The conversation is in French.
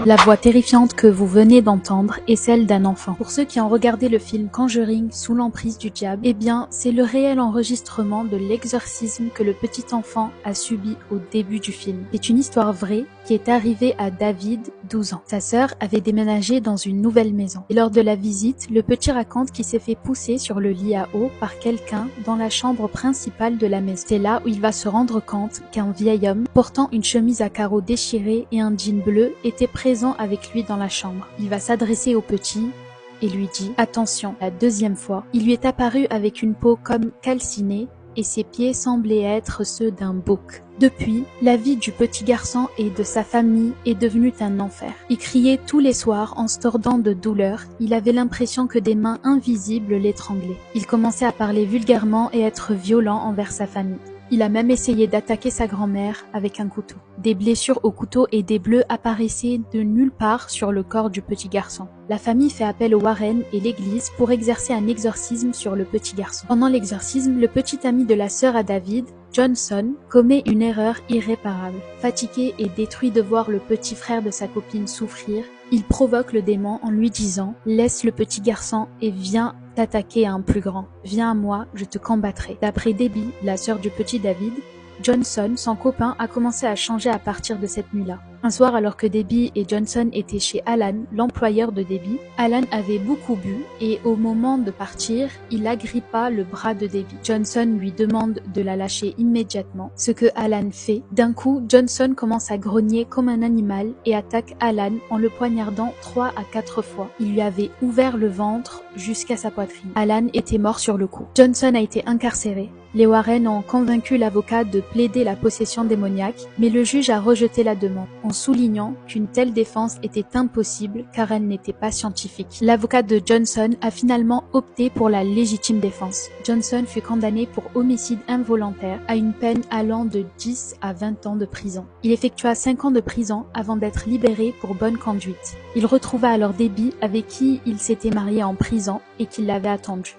La voix terrifiante que vous venez d'entendre est celle d'un enfant. Pour ceux qui ont regardé le film Conjuring sous l'emprise du diable, eh bien, c'est le réel enregistrement de l'exorcisme que le petit enfant a subi au début du film. C'est une histoire vraie qui est arrivée à David, 12 ans. Sa sœur avait déménagé dans une nouvelle maison. Et lors de la visite, le petit raconte qu'il s'est fait pousser sur le lit à eau par quelqu'un dans la chambre principale de la maison. C'est là où il va se rendre compte qu'un vieil homme, portant une chemise à carreaux déchirée et un jean bleu, était présent avec lui dans la chambre. Il va s'adresser au petit et lui dit « Attention !» La deuxième fois, il lui est apparu avec une peau comme calcinée et ses pieds semblaient être ceux d'un bouc. Depuis, la vie du petit garçon et de sa famille est devenue un enfer. Il criait tous les soirs en se tordant de douleur, il avait l'impression que des mains invisibles l'étranglaient. Il commençait à parler vulgairement et être violent envers sa famille. Il a même essayé d'attaquer sa grand-mère avec un couteau. Des blessures au couteau et des bleus apparaissaient de nulle part sur le corps du petit garçon. La famille fait appel au Warren et l'église pour exercer un exorcisme sur le petit garçon. Pendant l'exorcisme, le petit ami de la sœur à David, Johnson, commet une erreur irréparable. Fatigué et détruit de voir le petit frère de sa copine souffrir, il provoque le démon en lui disant « Laisse le petit garçon et viens t'attaquer à un plus grand. Viens à moi, je te combattrai. » D'après Debbie, la sœur du petit David, Johnson, son copain, a commencé à changer à partir de cette nuit-là. Un soir, alors que Debbie et Johnson étaient chez Alan, l'employeur de Debbie, Alan avait beaucoup bu et au moment de partir, il agrippa le bras de Debbie. Johnson lui demande de la lâcher immédiatement, ce que Alan fait. D'un coup, Johnson commence à grogner comme un animal et attaque Alan en le poignardant 3 à 4 fois. Il lui avait ouvert le ventre jusqu'à sa poitrine. Alan était mort sur le coup. Johnson a été incarcéré. Les Warren ont convaincu l'avocat de plaider la possession démoniaque, mais le juge a rejeté la demande, en soulignant qu'une telle défense était impossible car elle n'était pas scientifique. L'avocat de Johnson a finalement opté pour la légitime défense. Johnson fut condamné pour homicide involontaire à une peine allant de 10 à 20 ans de prison. Il effectua 5 ans de prison avant d'être libéré pour bonne conduite. Il retrouva alors Debbie avec qui il s'était marié en prison et qui l'avait attendu.